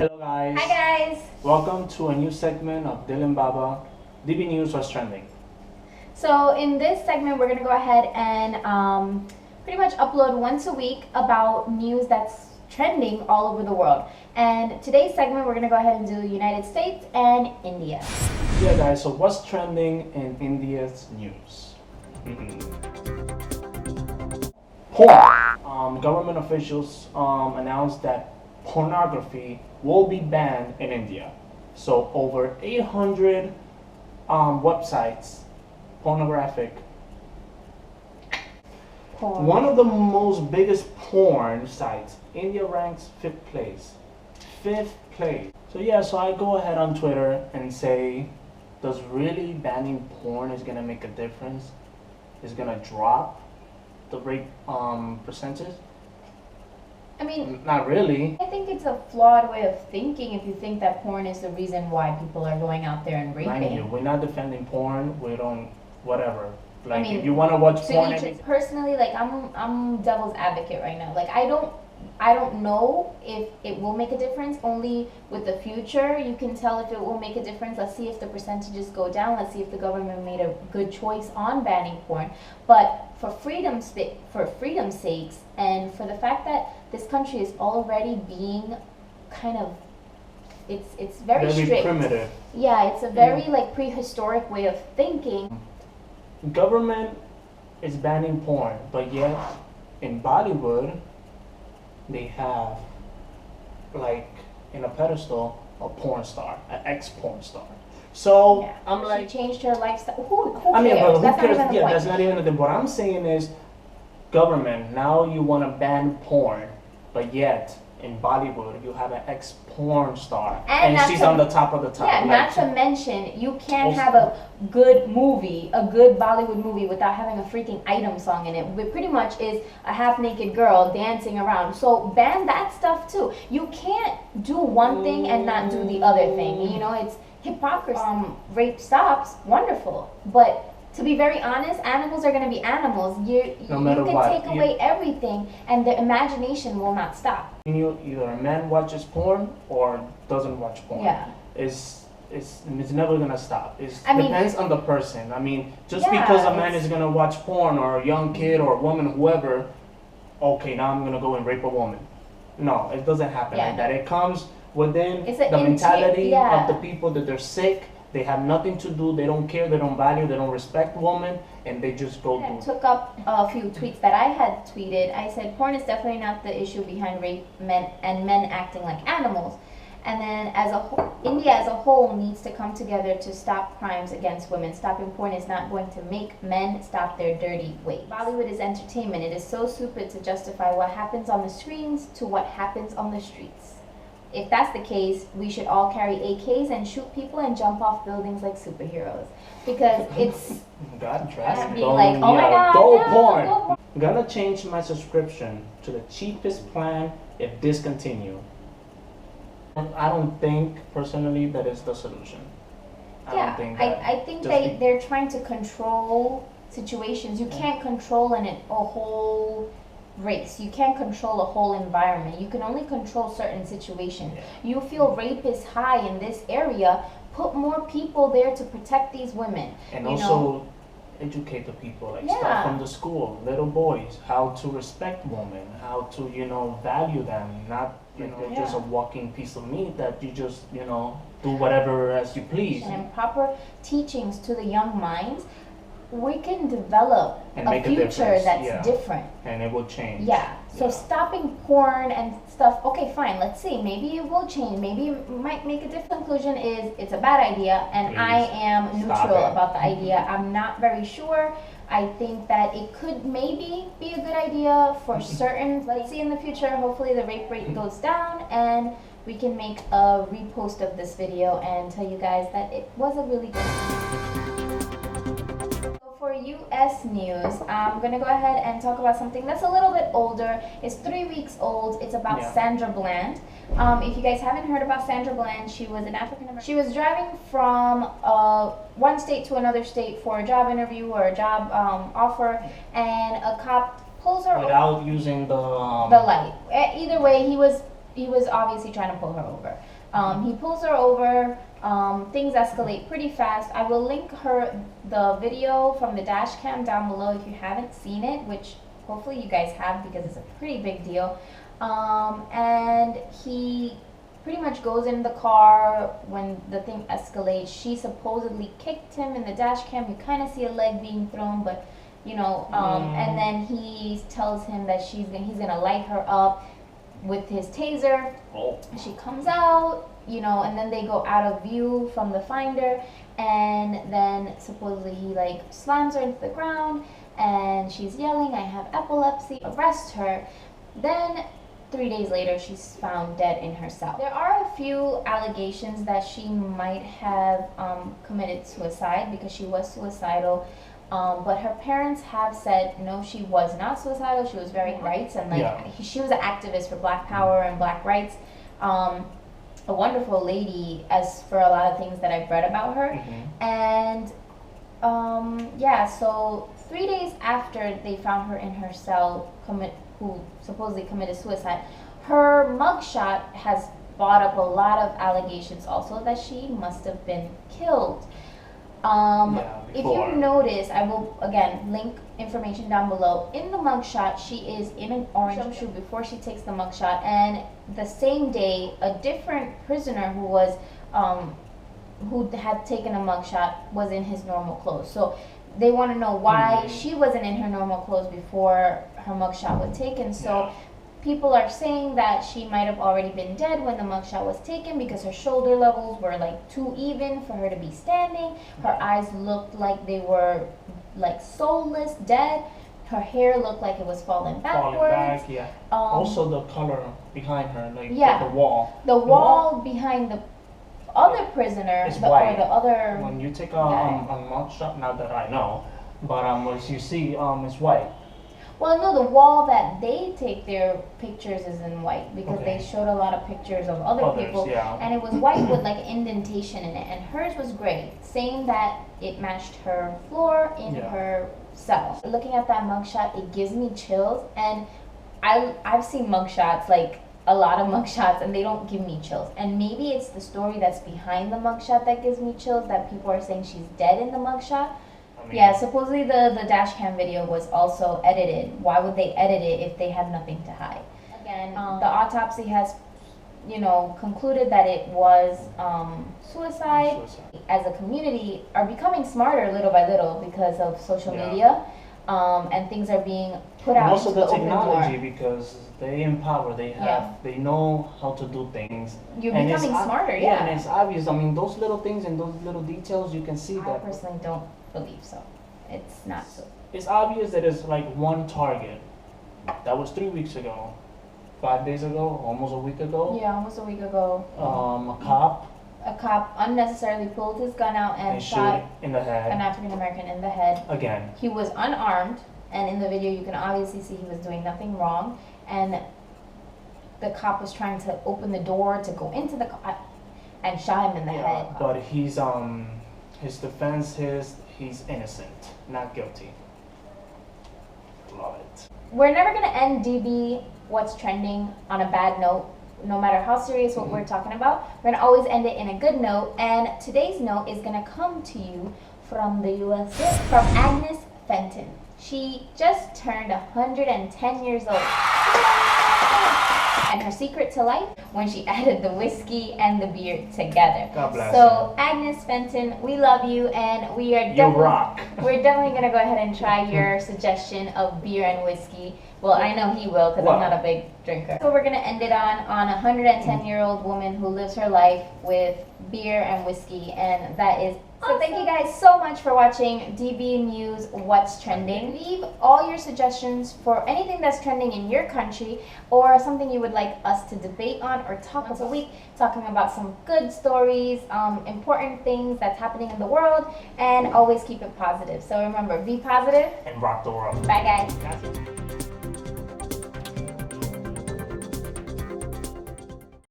Hello guys. Hi guys. Welcome to a new segment of Dilandbaba, DB News What's Trending. So in this segment, we're gonna go ahead and pretty much upload once a week about news that's trending all over the world. And today's segment, we're gonna go ahead and do United States and India. Yeah guys, so what's trending in India's news? Porn. Government officials announced that pornography will be banned in India. So over 800 websites, pornographic. Porn. One of the most biggest porn sites, India ranks 5th place. 5th place. So yeah, so I go ahead on Twitter and say, does really banning porn is gonna make a difference? Is gonna drop the rape percentage? I mean, Not really. I think it's a flawed way of thinking if you think that porn is the reason why people are going out there and Mind you, raping. we're not defending porn. We don't, whatever. Like, mean, if you want to watch So porn, personally, like I'm devil's advocate right now. Like I don't know if it will make a difference. Only with the future you can tell if it will make a difference. Let's see if the percentages go down. Let's see if the government made a good choice on banning porn. But for freedom's sakes, and for the fact that this country is already being kind of it's very strict. primitive. Yeah, it's a very like prehistoric way of thinking. Government is banning porn, but yet in Bollywood they have, like, in a pedestal, a porn star, an ex-porn star. So Yeah. I'm like, she changed her lifestyle. Who cares? I mean, but who That's cares? not even the Yeah, point. that's not even the. What I'm saying is, government, now you want to ban porn, but yet in Bollywood you have an ex-porn star, And not she's to- on the top of the top. Yeah, Like, not to mention, you can't Also- have a good movie, a good Bollywood movie, without having a freaking item song in it. It pretty much is a half-naked girl dancing around. So ban that stuff too. You can't do one thing and not do the other thing. You know, it's hypocrisy. Rape stops, wonderful. But to be very honest, animals are going to be animals. No You matter can what, take away everything, and the imagination will not stop. either a man watches porn or doesn't watch porn. Yeah. It's never gonna stop. It I mean- depends on the person. I mean, just Yeah, because a man it's- is gonna watch porn, or a young kid or a woman, whoever, okay, now I'm gonna go and rape a woman. No, it doesn't happen Yeah, like that. It comes within It's a the mentality yeah. of the people that they're sick. They have nothing to do. They don't care. They don't value. They don't respect women, and they just go I do. took up a few tweets that I had tweeted. I said porn is definitely not the issue behind rape, men acting like animals. And then as a whole, India as a whole needs to come together to stop crimes against women. Stopping porn is not going to make men stop their dirty ways. Bollywood is entertainment. It is so stupid to justify what happens on the screens to what happens on the streets. If that's the case, we should all carry AKs and shoot people and jump off buildings like superheroes. Because it's God, trust me. being like, oh my God, go no, porn. go porn. I'm gonna change my subscription to the cheapest plan if discontinued. I don't think personally that is the solution. I Yeah, don't think that. I think just they're trying to control situations. You can't control a whole race. You can't control a whole environment. You can only control certain situations. Yeah. You feel rape is high in this area, put more people there to protect these women. And you also know? educate the people, like Yeah. start from the school, little boys, how to respect women, how to, value them, not, they're just a Yeah. walking piece of meat that you just, do whatever as you please. And proper teachings to the young minds, we can develop And a make a future difference, that's yeah. different. And it will change. Yeah. So Yeah. stopping porn and stuff, okay, fine, let's see. Maybe it will change. Maybe it might make a difference. Conclusion is it's a bad idea, and I Please, am stop neutral it. about the idea. I'm not very sure. I think that it could maybe be a good idea for certain. Let's see in the future. Hopefully the rape rate goes down, and we can make a repost of this video and tell you guys that it was a really good For U.S. news, I'm going to go ahead and talk about something that's a little bit older. It's 3 weeks old. It's about Yeah. Sandra Bland. If you guys haven't heard about Sandra Bland, she was an African American. She was driving from one state to another state for a job interview or a job offer, and a cop pulls her over Without using the the light. Either way, he was he was obviously trying to pull her over. He pulls her over. Things escalate pretty fast. I will link the video from the dash cam down below if you haven't seen it, which hopefully you guys have because it's a pretty big deal. And he pretty much goes in the car when the thing escalates. She supposedly kicked him in the dash cam. You kind of see a leg being thrown, but you know, and then he tells him that he's gonna light her up with his taser. She comes out, you know, and then they go out of view from the finder, and then supposedly he like slams her into the ground, and she's yelling, "I have epilepsy, arrest her." Then 3 days later, she's found dead in her cell. There are a few allegations that she might have committed suicide because she was suicidal. But her parents have said no, she was not suicidal. She was very rights and she was an activist for Black Power and Black rights. A wonderful lady as for a lot of things that I've read about her. And so 3 days after they found her in her cell, who supposedly committed suicide, her mugshot has brought up a lot of allegations also that she must have been killed. If you notice, I will again link information down below. In the mugshot, she is in an orange jumpsuit before she takes the mugshot, and the same day, a different prisoner who had taken a mugshot was in his normal clothes. So they want to know why she wasn't in her normal clothes before her mugshot was taken. So people are saying that she might have already been dead when the mugshot was taken because her shoulder levels were like too even for her to be standing. Her eyes looked like they were like soulless, dead. Her hair looked like it was falling backwards. Also the color behind her, like the wall. The wall behind the other prisoner, white. Or the other. When you take a mugshot, not that I know, but what you see is white. Well, no, the wall that they take their pictures is in white because they showed a lot of pictures of other people, and it was white with like indentation in it, and hers was gray, saying that it matched her floor in her cell. Looking at that mugshot, it gives me chills, and I've seen mugshots, like a lot of mugshots, and they don't give me chills. And maybe it's the story that's behind the mugshot that gives me chills, that people are saying she's dead in the mugshot. Supposedly the dash cam video was also edited. Why would they edit it if they had nothing to hide? Again, the autopsy has, concluded that it was suicide. As a community, are becoming smarter little by little because of social media, and things are being put out. And also the technology, because they empower, they know how to do things. You're becoming smarter, and it's obvious. I mean, those little things and those little details, you can see that. I personally don't believe so. It's not so. It's obvious that it's like one target. That was 3 weeks ago, 5 days ago, almost a week ago. Yeah, almost a week ago. A cop unnecessarily pulled his gun out and shot in the head an African American in the head. Again. He was unarmed, and in the video you can obviously see he was doing nothing wrong, and the cop was trying to open the door to go into the car and shot him in the head. But his defense is he's innocent, not guilty. Love it. We're never going to end DB What's Trending on a bad note. No matter how serious what we're talking about, we're going to always end it in a good note. And today's note is going to come to you from the USA, from Agnes Fenton. She just turned 110 years old. And her secret to life, when she added the whiskey and the beer together. God bless So Agnes Fenton, we love you, and we are we're definitely gonna go ahead and try your suggestion of beer and whiskey. Well, I know he will because I'm not a big drinker. So we're gonna end it on a 110-year-old woman who lives her life with beer and whiskey, and that is. So thank you guys so much for watching DB News What's Trending. Leave all your suggestions for anything that's trending in your country or something you would like us to debate on or talk once a week, talking about some good stories, important things that's happening in the world, and always keep it positive. So remember, be positive and rock the world. Bye guys.